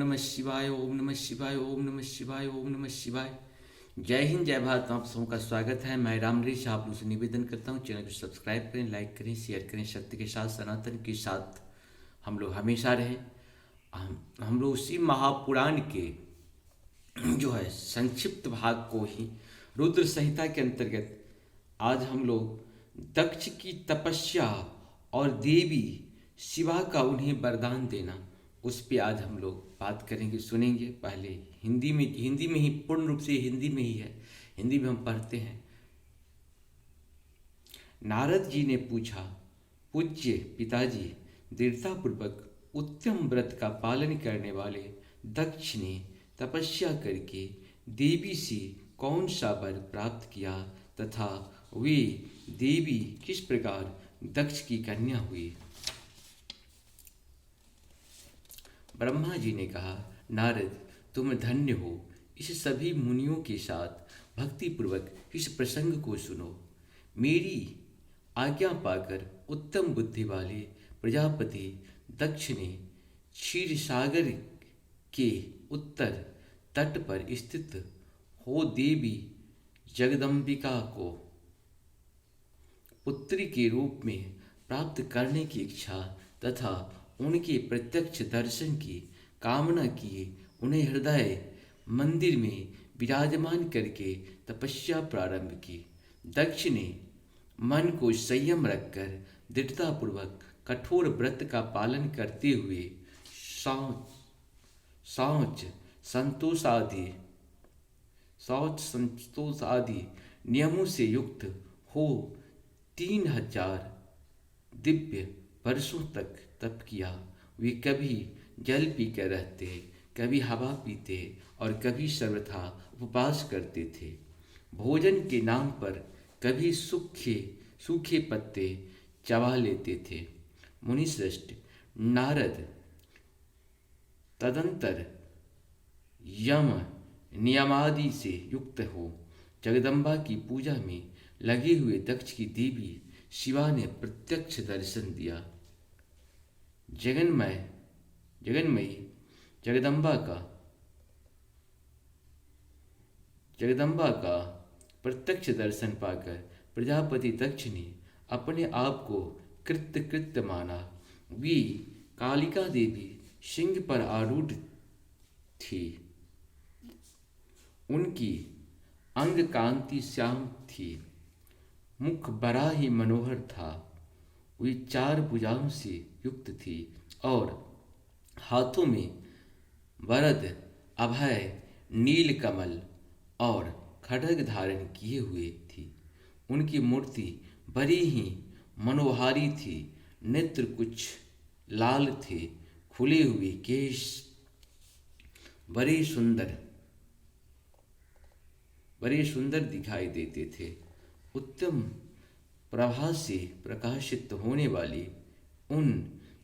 नमः शिवाय, ओम नमः शिवाय, ओम नमः शिवाय, ओम नमः शिवाय। जय हिंद, जय भारत। आप सबों का स्वागत है। मैं रामरीश आप लोगों से निवेदन करता हूँ, चैनल को सब्सक्राइब करें, लाइक करें, शेयर करें। सत्य के साथ, सनातन के साथ हम लोग हमेशा रहें। हम लोग उसी महापुराण के जो है संक्षिप्त भाग को ही रुद्र संहिता के अंतर्गत आज हम लोग दक्ष की तपस्या और देवी शिवा का उन्हें वरदान देना, उस पे आज हम लोग बात करेंगे, सुनेंगे। पहले हिंदी में ही, पूर्ण रूप से हिंदी में ही है, हिंदी में हम पढ़ते हैं। नारद जी ने पूछा, पूज्य पिताजी, दृढ़तापूर्वक उत्तम व्रत का पालन करने वाले दक्ष ने तपस्या करके देवी से कौन सा वर प्राप्त किया तथा वे देवी किस प्रकार दक्ष की कन्या हुई। ब्रह्मा जी ने कहा, नारद तुम धन्य हो। इस सभी मुनियों के साथ भक्तिपूर्वक इस प्रसंग को सुनो। मेरी आज्ञा पाकर उत्तम बुद्धि वाले प्रजापति दक्ष ने क्षीर सागर के उत्तर तट पर स्थित हो देवी जगदम्बिका को पुत्री के रूप में प्राप्त करने की इच्छा तथा उनके प्रत्यक्ष दर्शन की कामना किए उन्हें हृदय मंदिर में विराजमान करके तपस्या प्रारंभ की। दक्ष ने मन को संयम रखकर दृढ़तापूर्वक कठोर व्रत का पालन करते हुए शौच संतोष आदि नियमों से युक्त हो 3000 दिव्य वर्षों तक तप किया। वे कभी जल पीकर रहते, कभी हवा पीते और कभी सर्वथा उपवास करते थे। भोजन के नाम पर कभी सूखे पत्ते चबा लेते थे। मुनिश्रेष्ठ नारद तदंतर यम नियमादि से युक्त हो जगदम्बा की पूजा में लगे हुए दक्ष की देवी शिवा ने प्रत्यक्ष दर्शन दिया। जगन्मयी जगदम्बा का प्रत्यक्ष दर्शन पाकर प्रजापति दक्ष ने अपने आप को कृत्य माना। वे कालिका देवी सिंह पर आरूढ़ थी। उनकी अंग कांति श्याम थी, मुख बड़ा ही मनोहर था। वे 4 भुजाओं से युक्त थी और हाथों में वरद, अभय, नील कमल और खड्ग धारण किए हुए थी। उनकी मूर्ति बड़ी ही मनोहारी थी। नेत्र कुछ लाल थे, खुले हुए केश बड़े सुंदर दिखाई देते थे। उत्तम प्रभा से प्रकाशित होने वाली उन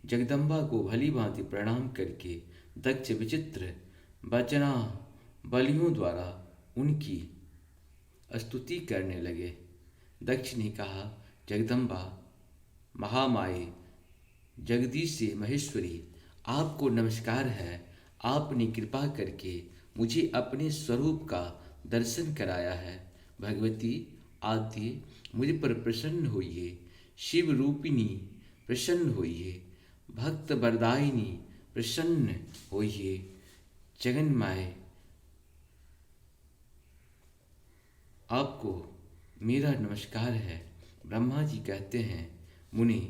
जगदम्बा को भली भांति प्रणाम करके दक्ष विचित्र वचना बलियों द्वारा उनकी स्तुति करने लगे। दक्ष ने कहा, जगदम्बा महामाये जगदीश महेश्वरी, आपको नमस्कार है। आपने कृपा करके मुझे अपने स्वरूप का दर्शन कराया है। भगवती आद्य मुझ पर प्रसन्न होइए। शिव रूपिणी प्रसन्न होइए। भक्त वरदायिनी प्रसन्न होइए। जगन्माय आपको मेरा नमस्कार है। ब्रह्मा जी कहते हैं, मुनि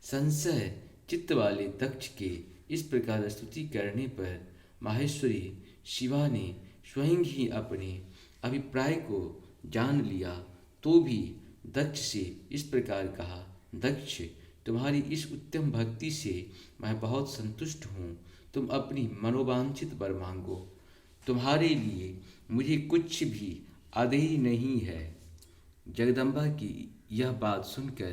संशय चित्त वाले दक्ष के इस प्रकार स्तुति करने पर माहेश्वरी शिवा ने स्वयं ही अपने अभिप्राय को जान लिया तो भी दक्ष से इस प्रकार कहा, दक्ष तुम्हारी इस उत्तम भक्ति से मैं बहुत संतुष्ट हूँ। तुम अपनी मनोवांछित वर मांगो। तुम्हारे लिए मुझे कुछ भी आदेय नहीं है। जगदम्बा की यह बात सुनकर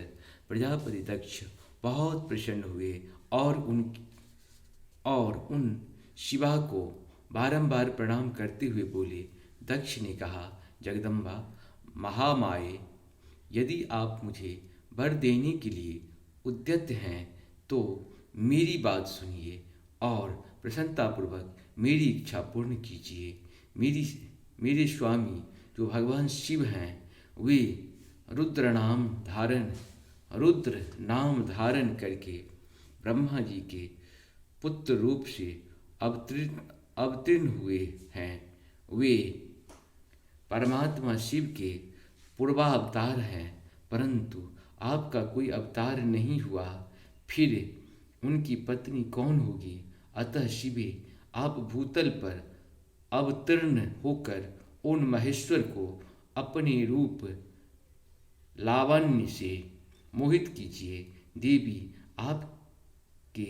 प्रजापति दक्ष बहुत प्रसन्न हुए और उन शिवा को बारंबार प्रणाम करते हुए बोले। दक्ष ने कहा, जगदम्बा महामाये, यदि आप मुझे वर देने के लिए उद्यत हैं तो मेरी बात सुनिए और प्रसन्नतापूर्वक मेरी इच्छा पूर्ण कीजिए। मेरे स्वामी जो भगवान शिव हैं वे रुद्र नाम धारण करके ब्रह्मा जी के पुत्र रूप से अवतीर्ण हुए हैं। वे परमात्मा शिव के पूर्वावतार हैं, परंतु आपका कोई अवतार नहीं हुआ, फिर उनकी पत्नी कौन होगी? अतः शिवे, आप भूतल पर अवतीर्ण होकर उन महेश्वर को अपने रूप लावण्य से मोहित कीजिए। देवी, आपके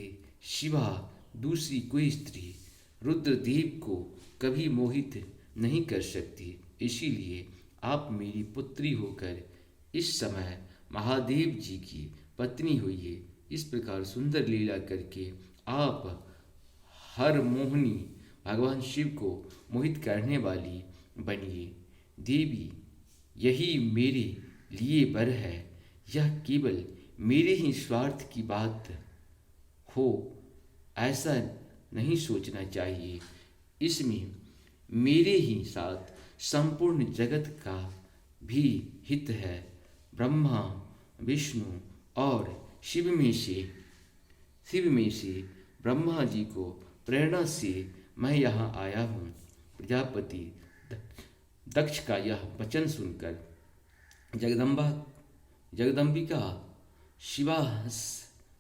सिवा दूसरी कोई स्त्री रुद्रदेव को कभी मोहित नहीं कर सकती, इसीलिए आप मेरी पुत्री होकर इस समय महादेव जी की पत्नी होइए। इस प्रकार सुंदर लीला करके आप हर मोहिनी भगवान शिव को मोहित करने वाली बनिए। देवी, यही मेरे लिए वर है। यह केवल मेरे ही स्वार्थ की बात हो ऐसा नहीं सोचना चाहिए। इसमें मेरे ही साथ संपूर्ण जगत का भी हित है। ब्रह्मा, विष्णु और शिव में से ब्रह्मा जी को प्रेरणा से मैं यहाँ आया हूँ। प्रजापति दक्ष का यह वचन सुनकर जगदम्बिका शिवा हंस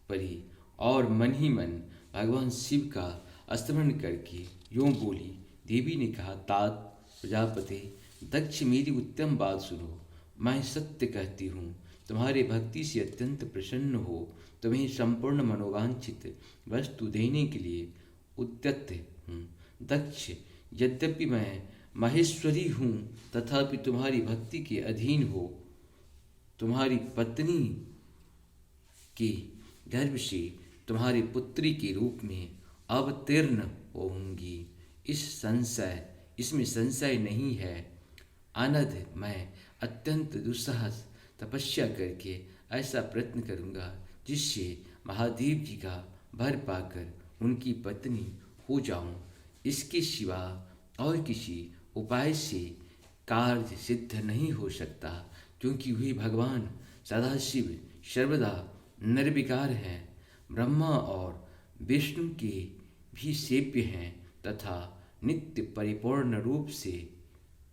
पड़ी और मन ही मन भगवान शिव का स्मरण करके यूँ बोली। देवी ने कहा, तात प्रजापति दक्ष, मेरी उत्तम बात सुनो। मैं सत्य कहती हूँ, तुम्हारे भक्ति से अत्यंत प्रसन्न हो तुम्हें संपूर्ण मनोवांछित वस्तु देने के लिए उद्यत हूँ। दक्ष, यद्यपि मैं महेश्वरी हूँ तथापि तुम्हारी भक्ति के अधीन हो तुम्हारी पत्नी के गर्भ से तुम्हारी पुत्री के रूप में अवतीर्ण होंगी। इसमें संशय नहीं है। अनध मैं अत्यंत दुस्साहस तपस्या करके ऐसा प्रयत्न करूँगा जिससे महादेव जी का वर पाकर उनकी पत्नी हो जाऊं। इसके सिवा और किसी उपाय से कार्य सिद्ध नहीं हो सकता, क्योंकि वे भगवान सदाशिव सर्वदा निर्विकार हैं, ब्रह्मा और विष्णु के भी सेव्य हैं तथा नित्य परिपूर्ण रूप से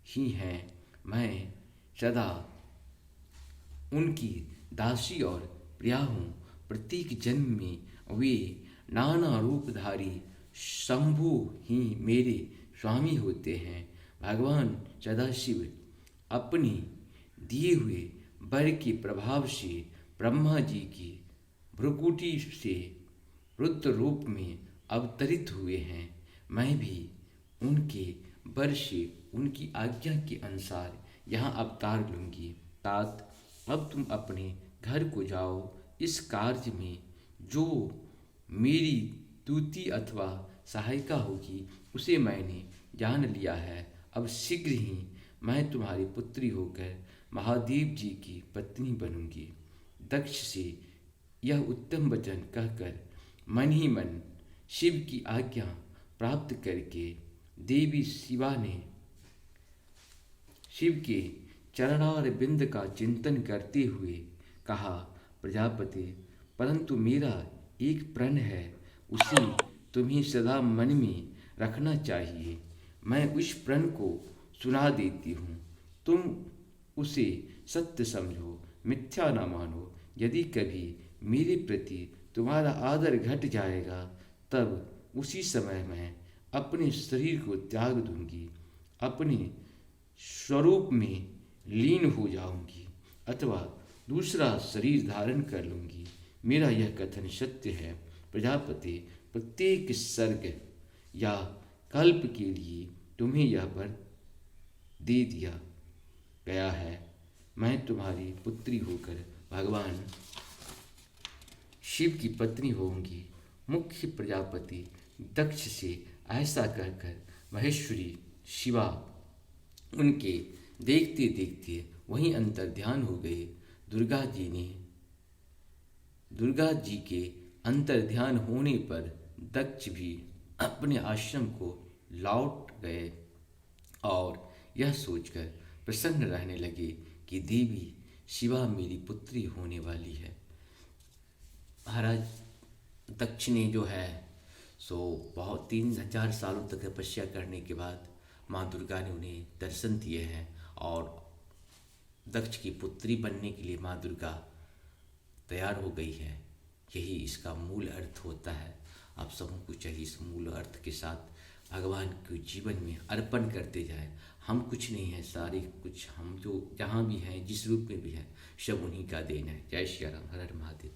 ही हैं। मैं सदा उनकी दासी और प्रिया हूँ। प्रत्येक जन्म में वे नाना रूपधारी शंभु ही मेरे स्वामी होते हैं। भगवान सदाशिव अपने दिए हुए वर के प्रभाव से ब्रह्मा जी की भ्रुकुटी से रुद्र रूप में अवतरित हुए हैं। मैं भी उनके वर से उनकी आज्ञा के अनुसार यहाँ अवतार लूँगी। तात, अब तुम अपने घर को जाओ। इस कार्य में जो मेरी दूती अथवा सहायिका होगी उसे मैंने जान लिया है। अब शीघ्र ही मैं तुम्हारी पुत्री होकर महादेव जी की पत्नी बनूंगी। दक्ष से यह उत्तम वचन कहकर मन ही मन शिव की आज्ञा प्राप्त करके देवी शिवा ने शिव के चरणार बिंद का चिंतन करते हुए कहा, प्रजापति, परंतु मेरा एक प्रण है, उसे तुम्हें सदा मन में रखना चाहिए। मैं उस प्रण को सुना देती हूँ, तुम उसे सत्य समझो, मिथ्या न मानो। यदि कभी मेरे प्रति तुम्हारा आदर घट जाएगा तब उसी समय मैं अपने शरीर को त्याग दूंगी, अपने स्वरूप में लीन हो जाऊंगी अथवा दूसरा शरीर धारण कर लूंगी। मेरा यह कथन सत्य है। प्रजापति, प्रत्येक सर्ग या कल्प के लिए तुम्हें यह वर दे दिया गया है। मैं तुम्हारी पुत्री होकर भगवान शिव की पत्नी होंगी। मुख्य प्रजापति दक्ष से ऐसा कहकर महेश्वरी शिवा उनके देखते देखते वहीं अंतर ध्यान हो गए। दुर्गा जी के अंतर ध्यान होने पर दक्ष भी अपने आश्रम को लौट गए और यह सोचकर प्रसन्न रहने लगे कि देवी शिवा मेरी पुत्री होने वाली है। महाराज दक्ष ने जो है सो बहुत 3000 सालों तक तपस्या करने के बाद माँ दुर्गा ने उन्हें दर्शन दिए हैं और दक्ष की पुत्री बनने के लिए माँ दुर्गा तैयार हो गई है। यही इसका मूल अर्थ होता है। आप सबों को चाहिए इस मूल अर्थ के साथ भगवान के जीवन में अर्पण करते जाए। हम कुछ नहीं है, सारे कुछ हम जो जहाँ भी हैं, जिस रूप में भी हैं, सब उन्हीं का देन है। जय श्री राम, हर हर महादेव।